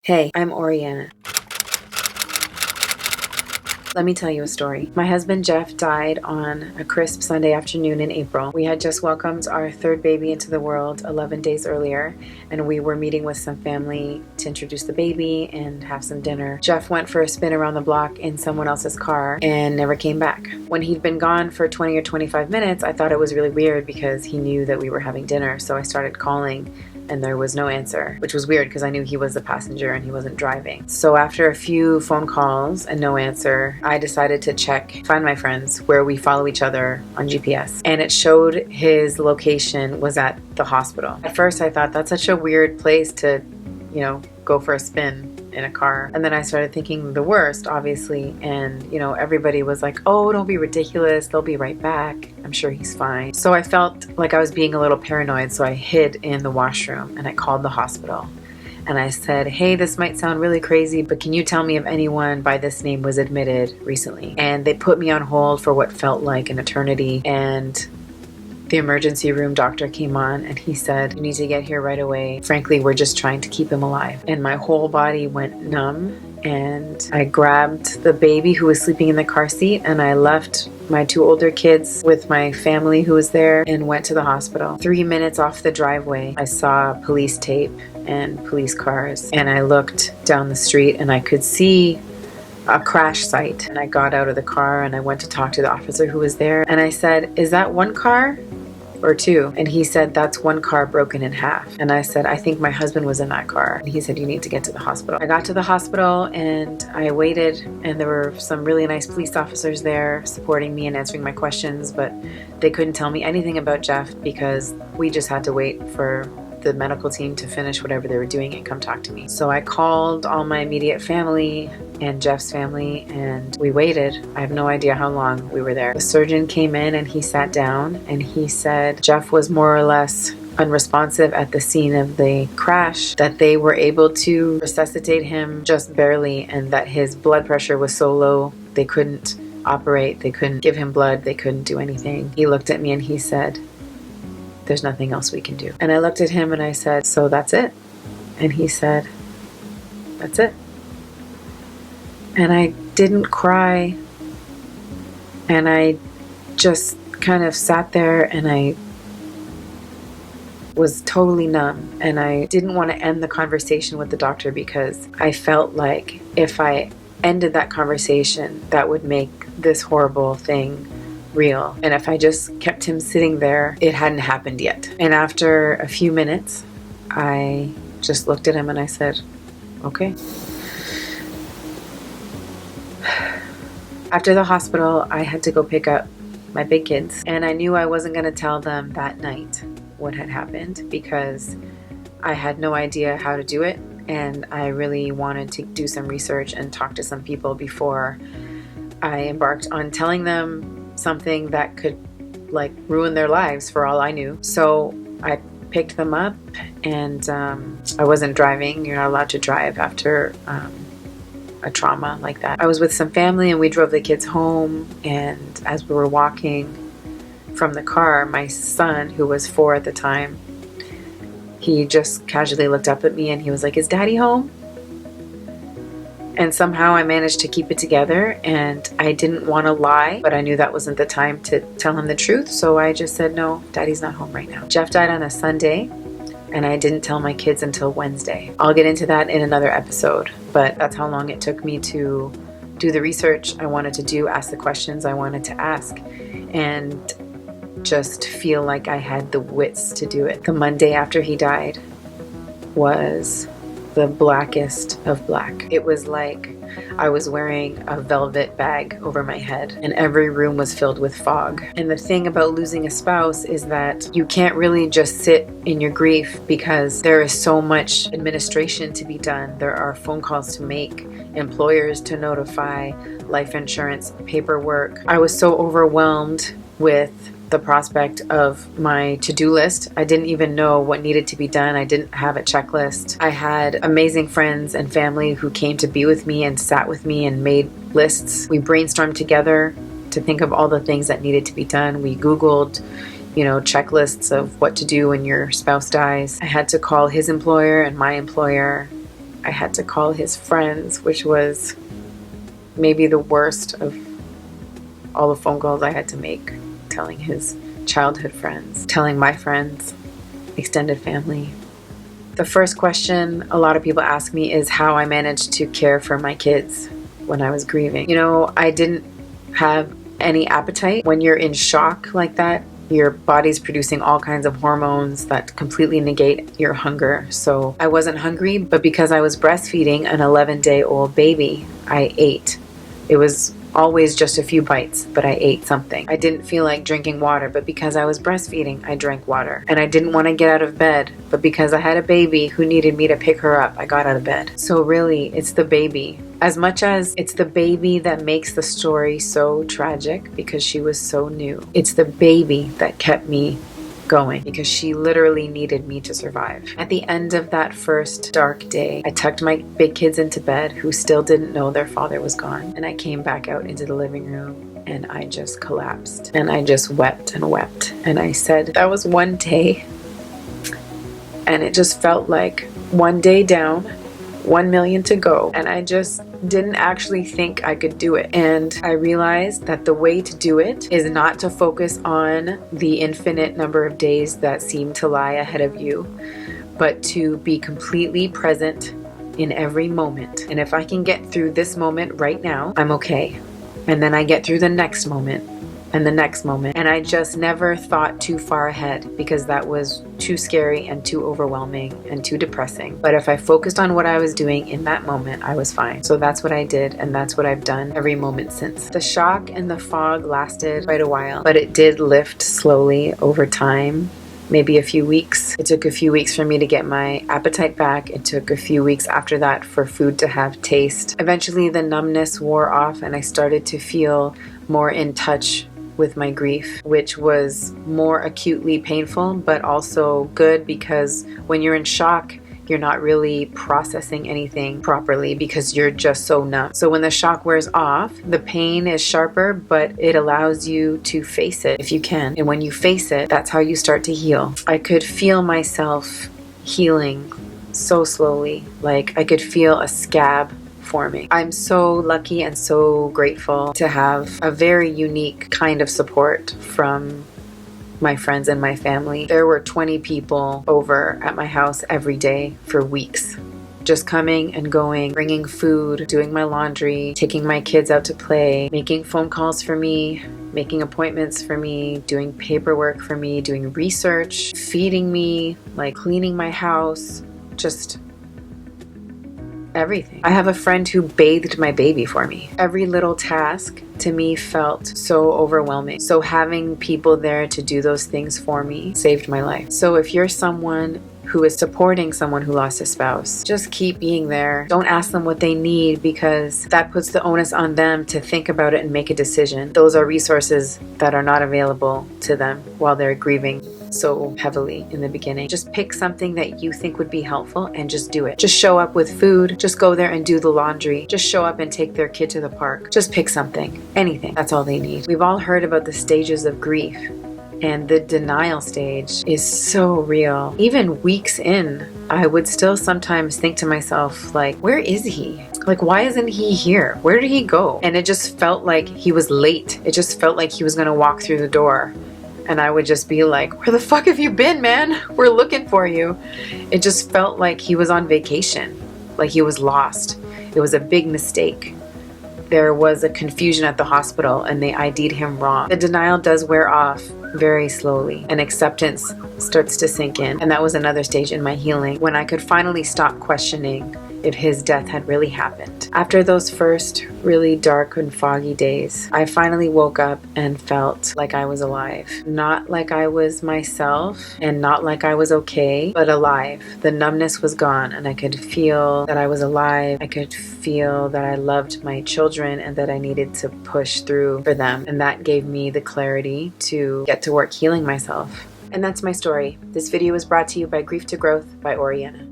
Hey, I'm Oriana. Let me tell you a story. My husband Jeff died on a crisp Sunday afternoon in April. We had just welcomed our third baby into the world 11 days earlier, and we were meeting with some family to introduce the baby and have some dinner. Jeff went for a spin around the block in someone else's car and never came back. When he'd been gone for 20 or 25 minutes, I thought it was really weird because he knew that we were having dinner, so I started calling and there was no answer, which was weird because I knew he was the passenger and he wasn't driving. So after a few phone calls and no answer, I decided to find my friends where we follow each other on GPS. And it showed his location was at the hospital. At first I thought that's such a weird place to, go for a spin in a car. And then I started thinking the worst, obviously. And, everybody was like, oh, don't be ridiculous. They'll be right back. I'm sure he's fine. So I felt like I was being a little paranoid. So I hid in the washroom and I called the hospital. And I said, hey, this might sound really crazy, but can you tell me if anyone by this name was admitted recently? And they put me on hold for what felt like an eternity. And the emergency room doctor came on and he said, you need to get here right away. Frankly, we're just trying to keep him alive. And my whole body went numb. And I grabbed the baby who was sleeping in the car seat and I left my two older kids with my family who was there and went to the hospital. 3 minutes off the driveway, I saw police tape and police cars. And I looked down the street and I could see a crash site. And I got out of the car and I went to talk to the officer who was there. And I said, is that one car or two? And he said, that's one car broken in half. And I said, I think my husband was in that car. And he said, you need to get to the hospital. I got to the hospital and I waited, and there were some really nice police officers there supporting me and answering my questions, but they couldn't tell me anything about Jeff because we just had to wait for the medical team to finish whatever they were doing and come talk to me. So I called all my immediate family and Jeff's family and we waited. I have no idea how long we were there. The surgeon came in and he sat down and he said Jeff was more or less unresponsive at the scene of the crash, that they were able to resuscitate him just barely, and that his blood pressure was so low they couldn't operate, they couldn't give him blood, they couldn't do anything. He looked at me and he said, there's nothing else we can do. And I looked at him and I said, so that's it? And he said, that's it. And I didn't cry. And I just kind of sat there and I was totally numb. And I didn't want to end the conversation with the doctor because I felt like if I ended that conversation, that would make this horrible thing real. And if I just kept him sitting there, it hadn't happened yet. And after a few minutes, I just looked at him and I said, okay. After the hospital, I had to go pick up my big kids. And I knew I wasn't going to tell them that night what had happened because I had no idea how to do it. And I really wanted to do some research and talk to some people before I embarked on telling them something that could ruin their lives for all I knew. So I picked them up and I wasn't driving. You're not allowed to drive after a trauma like that. I was with some family and we drove the kids home, and as we were walking from the car, my son, who was 4 at the time, he just casually looked up at me and he was like, is Daddy home? And somehow I managed to keep it together, and I didn't want to lie, but I knew that wasn't the time to tell him the truth. So I just said, no, Daddy's not home right now. Jeff died on a Sunday, and I didn't tell my kids until Wednesday. I'll get into that in another episode, but that's how long it took me to do the research I wanted to do, ask the questions I wanted to ask, and just feel like I had the wits to do it. The Monday after he died was the blackest of black. It was like I was wearing a velvet bag over my head and every room was filled with fog. And the thing about losing a spouse is that you can't really just sit in your grief because there is so much administration to be done. There are phone calls to make, employers to notify, life insurance, paperwork. I was so overwhelmed with the prospect of my to-do list. I didn't even know what needed to be done. I didn't have a checklist. I had amazing friends and family who came to be with me and sat with me and made lists. We brainstormed together to think of all the things that needed to be done. We Googled, checklists of what to do when your spouse dies. I had to call his employer and my employer. I had to call his friends, which was maybe the worst of all the phone calls I had to make, telling his childhood friends, telling my friends, extended family. The first question a lot of people ask me is how I managed to care for my kids when I was grieving. You know, I didn't have any appetite. When you're in shock like that, your body's producing all kinds of hormones that completely negate your hunger. So I wasn't hungry, but because I was breastfeeding an 11-day-old baby, I ate. It was always just a few bites, but I ate something. I didn't feel like drinking water, but because I was breastfeeding, I drank water. And I didn't want to get out of bed, but because I had a baby who needed me to pick her up, I got out of bed. So really, it's the baby. As much as it's the baby that makes the story so tragic because she was so new, it's the baby that kept me going because she literally needed me to survive. At the end of that first dark day, I tucked my big kids into bed who still didn't know their father was gone. And I came back out into the living room and I just collapsed. And I just wept and wept. And I said, that was one day. And it just felt like one day down, 1 million to go. And I just didn't actually think I could do it. And I realized that the way to do it is not to focus on the infinite number of days that seem to lie ahead of you, but to be completely present in every moment. And if I can get through this moment right now, I'm okay. And then I get through the next moment and the next moment. And I just never thought too far ahead because that was too scary and too overwhelming and too depressing. But if I focused on what I was doing in that moment, I was fine. So that's what I did, and that's what I've done every moment since. The shock and the fog lasted quite a while, but it did lift slowly over time. Maybe a few weeks. It took a few weeks for me to get my appetite back. It took a few weeks after that for food to have taste. Eventually the numbness wore off and I started to feel more in touch with my grief, which was more acutely painful, but also good because when you're in shock, you're not really processing anything properly because you're just so numb. So when the shock wears off, the pain is sharper, but it allows you to face it if you can. And when you face it, that's how you start to heal. I could feel myself healing so slowly. Like I could feel a scab forming. I'm so lucky and so grateful to have a very unique kind of support from my friends and my family. There were 20 people over at my house every day for weeks, just coming and going, bringing food, doing my laundry, taking my kids out to play, making phone calls for me, making appointments for me, doing paperwork for me, doing research, feeding me, like cleaning my house, just everything. I have a friend who bathed my baby for me. Every little task to me felt so overwhelming. So having people there to do those things for me saved my life. So if you're someone who is supporting someone who lost a spouse, just keep being there. Don't ask them what they need because that puts the onus on them to think about it and make a decision. Those are resources that are not available to them while they're grieving so heavily in the beginning. Just pick something that you think would be helpful and just do it. Just show up with food. Just go there and do the laundry. Just show up and take their kid to the park. Just pick something. Anything. That's all they need. We've all heard about the stages of grief, and the denial stage is so real. Even weeks in, I would still sometimes think to myself, like, where is he? Like, why isn't he here? Where did he go? And it just felt like he was late. It just felt like he was gonna walk through the door. And I would just be like, where the fuck have you been, man? We're looking for you. It just felt like he was on vacation, like he was lost. It was a big mistake. There was a confusion at the hospital and they ID'd him wrong. The denial does wear off very slowly and acceptance starts to sink in. And that was another stage in my healing when I could finally stop questioning if his death had really happened. After those first really dark and foggy days, I finally woke up and felt like I was alive. Not like I was myself and not like I was okay, but alive. The numbness was gone and I could feel that I was alive. I could feel that I loved my children and that I needed to push through for them. And that gave me the clarity to get to work healing myself. And that's my story. This video was brought to you by Grief to Growth by Oriana.